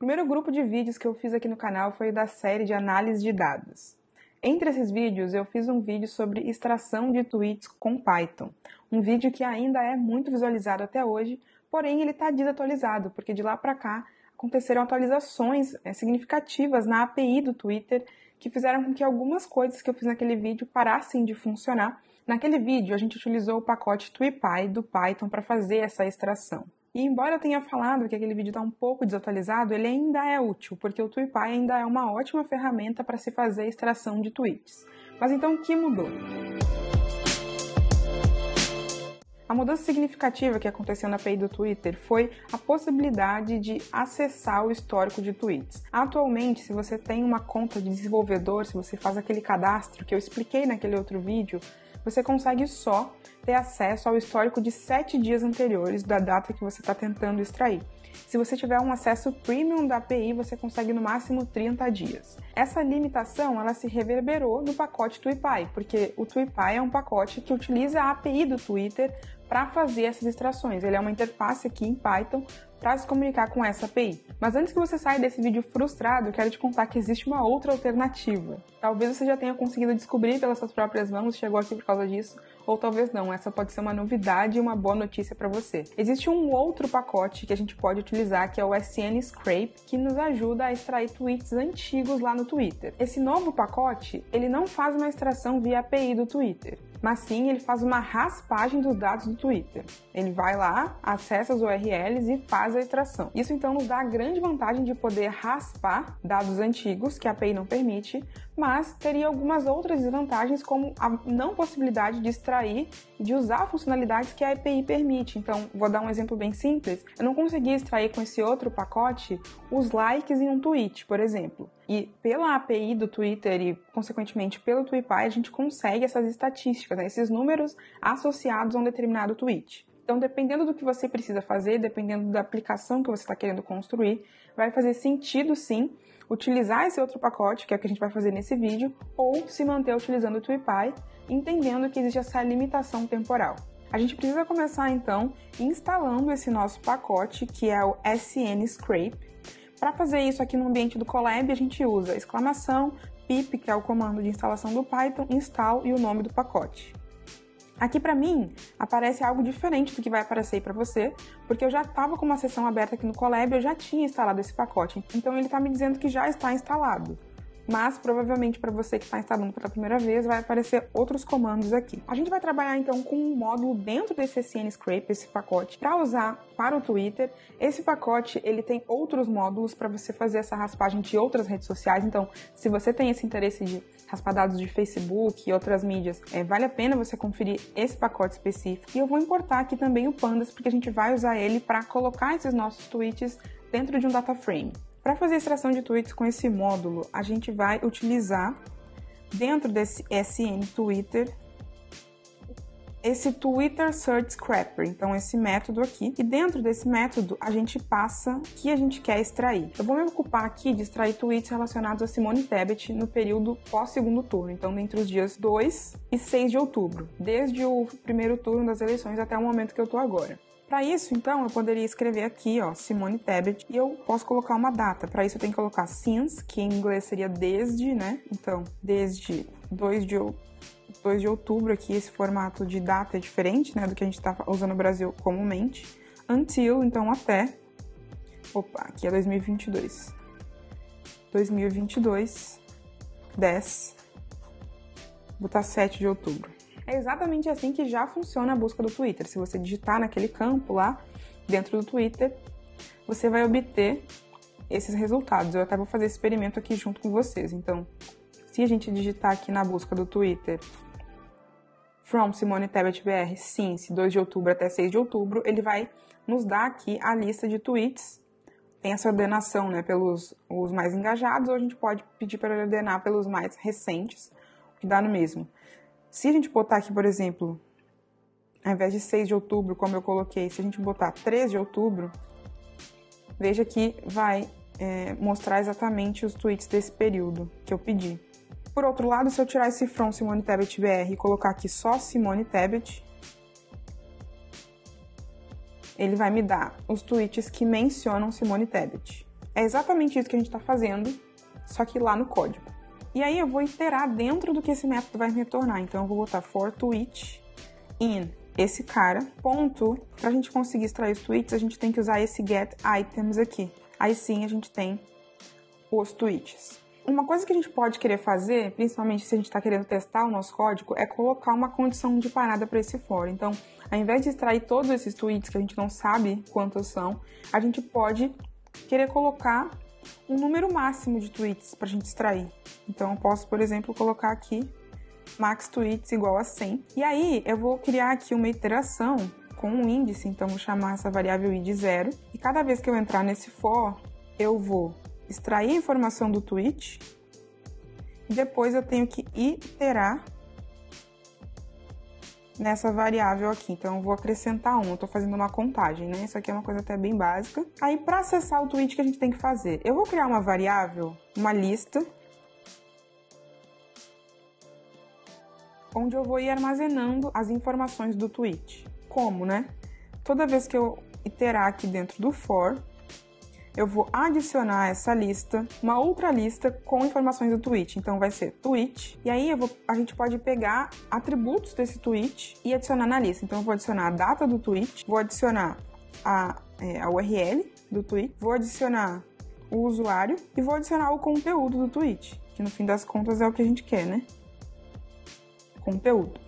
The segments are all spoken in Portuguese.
primeiro grupo de vídeos que eu fiz aqui no canal foi da série de análise de dados. Entre esses vídeos, eu fiz um vídeo sobre extração de tweets com Python. Um vídeo que ainda é muito visualizado até hoje, porém ele está desatualizado, porque de lá para cá aconteceram atualizações significativas na API do Twitter que fizeram com que algumas coisas que eu fiz naquele vídeo parassem de funcionar. Naquele vídeo, a gente utilizou o pacote TweetPy do Python para fazer essa extração. E embora eu tenha falado que aquele vídeo está um pouco desatualizado, ele ainda é útil, porque o TweetPy ainda é uma ótima ferramenta para se fazer extração de tweets. Mas então, o que mudou? A mudança significativa que aconteceu na API do Twitter foi a possibilidade de acessar o histórico de tweets. Atualmente, se você tem uma conta de desenvolvedor, se você faz aquele cadastro que eu expliquei naquele outro vídeo, você consegue só ter acesso ao histórico de 7 dias anteriores da data que você está tentando extrair. Se você tiver um acesso premium da API, você consegue no máximo 30 dias. Essa limitação ela se reverberou no pacote TweetPy, porque o TweetPy é um pacote que utiliza a API do Twitter para fazer essas extrações. Ele é uma interface aqui em Python para se comunicar com essa API. Mas antes que você saia desse vídeo frustrado, eu quero te contar que existe uma outra alternativa. Talvez você já tenha conseguido descobrir pelas suas próprias mãos, chegou aqui por causa disso, ou talvez não. Essa pode ser uma novidade e uma boa notícia para você. Existe um outro pacote que a gente pode utilizar, que é o SN Scrape, que nos ajuda a extrair tweets antigos lá no Twitter. Esse novo pacote, ele não faz uma extração via API do Twitter, mas sim ele faz uma raspagem dos dados do Twitter. Ele vai lá, acessa as URLs e faz a extração. Isso então nos dá a grande vantagem de poder raspar dados antigos, que a API não permite, mas teria algumas outras desvantagens, como a não possibilidade de extrair e de usar funcionalidades que a API permite. Então, vou dar um exemplo bem simples. Eu não consegui extrair com esse outro pacote os likes em um tweet, por exemplo. E pela API do Twitter e, consequentemente, pelo TweetPy, a gente consegue essas estatísticas, né? Esses números associados a um determinado tweet. Então, dependendo do que você precisa fazer, dependendo da aplicação que você está querendo construir, vai fazer sentido, sim, utilizar esse outro pacote, que é o que a gente vai fazer nesse vídeo, ou se manter utilizando o TweetPy, entendendo que existe essa limitação temporal. A gente precisa começar, então, instalando esse nosso pacote, que é o SN Scrape. Para fazer isso aqui no ambiente do Colab, a gente usa exclamação, pip, que é o comando de instalação do Python, install e o nome do pacote. Aqui para mim, aparece algo diferente do que vai aparecer aí para você, porque eu já estava com uma sessão aberta aqui no Colab, eu já tinha instalado esse pacote, então ele está me dizendo que já está instalado. Mas provavelmente para você que está instalando pela primeira vez, vai aparecer outros comandos aqui. A gente vai trabalhar então com um módulo dentro desse SN Scrape, esse pacote, para usar para o Twitter. Esse pacote ele tem outros módulos para você fazer essa raspagem de outras redes sociais, então se você tem esse interesse de raspar dados de Facebook e outras mídias, vale a pena você conferir esse pacote específico. E eu vou importar aqui também o Pandas, porque a gente vai usar ele para colocar esses nossos tweets dentro de um data frame. Para fazer a extração de tweets com esse módulo, a gente vai utilizar, dentro desse SN Twitter, esse Twitter Search Scraper, então esse método aqui. E dentro desse método, a gente passa o que a gente quer extrair. Eu vou me ocupar aqui de extrair tweets relacionados a Simone Tebet no período pós-segundo turno, então entre os dias 2 e 6 de outubro, desde o primeiro turno das eleições até o momento que eu tô agora. Para isso, então, eu poderia escrever aqui, ó, Simone Tebet, e eu posso colocar uma data. Para isso, eu tenho que colocar since, que em inglês seria desde, né? Então, desde 2 de outubro, aqui, esse formato de data é diferente, né, do que a gente está usando no Brasil comumente. Until, então, até... Opa, aqui é 2022. 2022, 10, botar 7 de outubro. É exatamente assim que já funciona a busca do Twitter. Se você digitar naquele campo lá, dentro do Twitter, você vai obter esses resultados. Eu até vou fazer esse experimento aqui junto com vocês. Então, se a gente digitar aqui na busca do Twitter, from Simone Tebet BR, since 2 de outubro até 6 de outubro, ele vai nos dar aqui a lista de tweets. Tem essa ordenação, né, pelos os mais engajados, ou a gente pode pedir para ele ordenar pelos mais recentes, o que dá no mesmo. Se a gente botar aqui, por exemplo, ao invés de 6 de outubro, como eu coloquei, se a gente botar 3 de outubro, veja que vai mostrar exatamente os tweets desse período que eu pedi. Por outro lado, se eu tirar esse from Simone Tebet BR e colocar aqui só Simone Tebet, ele vai me dar os tweets que mencionam Simone Tebet. É exatamente isso que a gente está fazendo, só que lá no código. E aí eu vou iterar dentro do que esse método vai me retornar. Então eu vou botar for tweet in esse cara, ponto. Para a gente conseguir extrair os tweets, a gente tem que usar esse get items aqui. Aí sim a gente tem os tweets. Uma coisa que a gente pode querer fazer, principalmente se a gente está querendo testar o nosso código, é colocar uma condição de parada para esse for. Então, ao invés de extrair todos esses tweets que a gente não sabe quantos são, a gente pode querer colocar um número máximo de tweets para a gente extrair. Então, eu posso, por exemplo, colocar aqui max tweets igual a 100. E aí, eu vou criar aqui uma iteração com um índice. Então, vou chamar essa variável id 0. E cada vez que eu entrar nesse for, eu vou extrair a informação do tweet e depois eu tenho que iterar nessa variável aqui. Então, eu vou acrescentar eu tô fazendo uma contagem, né? Isso aqui é uma coisa até bem básica. Aí, para acessar o tweet, que a gente tem que fazer? Eu vou criar uma variável, uma lista, onde eu vou ir armazenando as informações do tweet. Como, né? Toda vez que eu iterar aqui dentro do for, eu vou adicionar essa lista, uma outra lista com informações do tweet. Então vai ser tweet, e aí a gente pode pegar atributos desse tweet e adicionar na lista. Então eu vou adicionar a data do tweet, vou adicionar a URL do tweet, vou adicionar o usuário e vou adicionar o conteúdo do tweet, que no fim das contas é o que a gente quer, né? Conteúdo.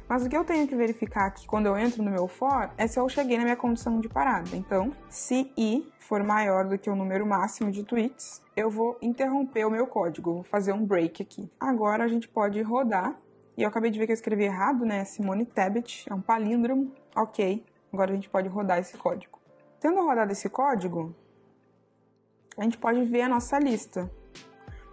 Mas o que eu tenho que verificar aqui quando eu entro no meu for é se eu cheguei na minha condição de parada. Então, se i for maior do que o número máximo de tweets, eu vou interromper o meu código, vou fazer um break aqui. Agora a gente pode rodar, e eu acabei de ver que eu escrevi errado, né? Simone Tebet, é um palíndromo. Ok, agora a gente pode rodar esse código. Tendo rodado esse código, a gente pode ver a nossa lista.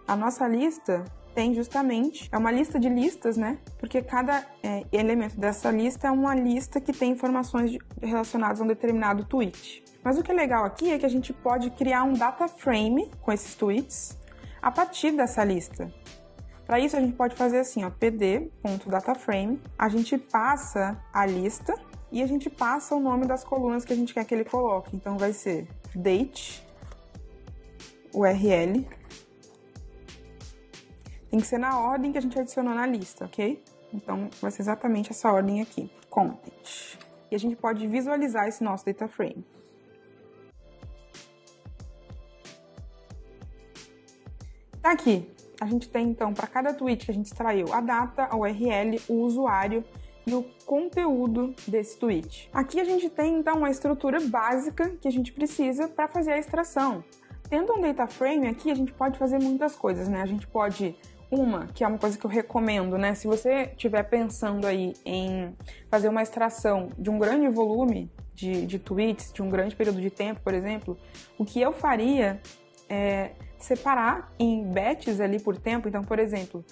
A nossa lista tem justamente, é uma lista de listas, né? Porque cada elemento dessa lista é uma lista que tem informações relacionadas a um determinado tweet. Mas o que é legal aqui é que a gente pode criar um data frame com esses tweets a partir dessa lista. Para isso a gente pode fazer assim, ó, pd.dataframe, a gente passa a lista e a gente passa o nome das colunas que a gente quer que ele coloque. Então vai ser date, URL, tem que ser na ordem que a gente adicionou na lista, ok? Então, vai ser exatamente essa ordem aqui, content. E a gente pode visualizar esse nosso data frame. Tá aqui, a gente tem então, para cada tweet que a gente extraiu, a data, a URL, o usuário e o conteúdo desse tweet. Aqui a gente tem então uma estrutura básica que a gente precisa para fazer a extração. Tendo um data frame aqui, a gente pode fazer muitas coisas, né? A gente pode... que é uma coisa que eu recomendo, né? Se você estiver pensando aí em fazer uma extração de um grande volume de tweets, de um grande período de tempo, por exemplo, o que eu faria é separar em batches ali por tempo. Então, por exemplo,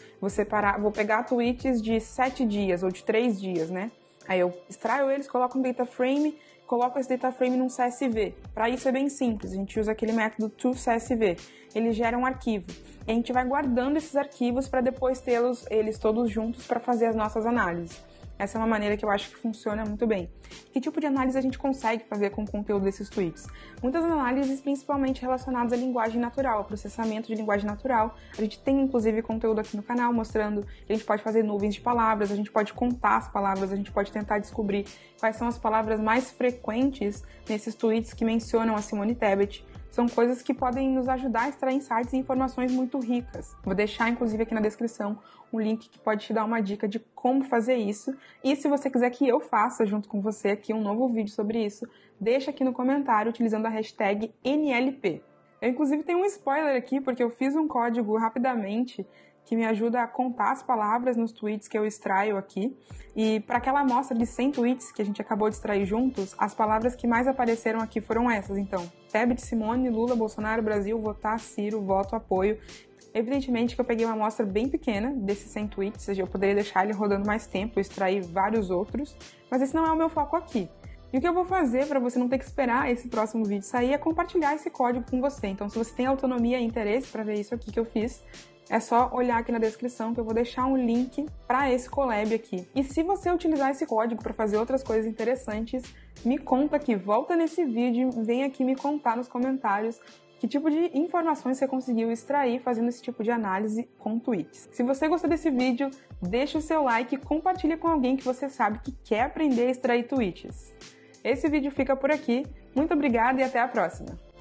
vou pegar tweets de 7 dias ou de 3 dias, né? Aí eu extraio eles, coloco um data frame, coloco esse data frame num CSV. Para isso é bem simples, a gente usa aquele método toCSV. Ele gera um arquivo. E a gente vai guardando esses arquivos para depois tê-los eles todos juntos para fazer as nossas análises. Essa é uma maneira que eu acho que funciona muito bem. Que tipo de análise a gente consegue fazer com o conteúdo desses tweets? Muitas análises, principalmente relacionadas à linguagem natural, ao processamento de linguagem natural. A gente tem, inclusive, conteúdo aqui no canal mostrando que a gente pode fazer nuvens de palavras, a gente pode contar as palavras, a gente pode tentar descobrir quais são as palavras mais frequentes nesses tweets que mencionam a Simone Tebet. São coisas que podem nos ajudar a extrair insights e informações muito ricas. Vou deixar, inclusive, aqui na descrição um link que pode te dar uma dica de como fazer isso. E se você quiser que eu faça, junto com você, aqui um novo vídeo sobre isso, deixa aqui no comentário utilizando a hashtag NLP. Eu, inclusive, tenho um spoiler aqui, porque eu fiz um código rapidamente que me ajuda a contar as palavras nos tweets que eu extraio aqui. E para aquela amostra de 100 tweets que a gente acabou de extrair juntos, as palavras que mais apareceram aqui foram essas. Então, Tebet, Simone, Lula, Bolsonaro, Brasil, votar, Ciro, voto, apoio. Evidentemente que eu peguei uma amostra bem pequena desses 100 tweets, ou seja, eu poderia deixar ele rodando mais tempo e extrair vários outros, mas esse não é o meu foco aqui. E o que eu vou fazer para você não ter que esperar esse próximo vídeo sair é compartilhar esse código com você. Então, se você tem autonomia e interesse para ver isso aqui que eu fiz, é só olhar aqui na descrição que eu vou deixar um link para esse collab aqui. E se você utilizar esse código para fazer outras coisas interessantes, me conta aqui, volta nesse vídeo, vem aqui me contar nos comentários que tipo de informações você conseguiu extrair fazendo esse tipo de análise com tweets. Se você gostou desse vídeo, deixa o seu like e compartilha com alguém que você sabe que quer aprender a extrair tweets. Esse vídeo fica por aqui. Muito obrigada e até a próxima!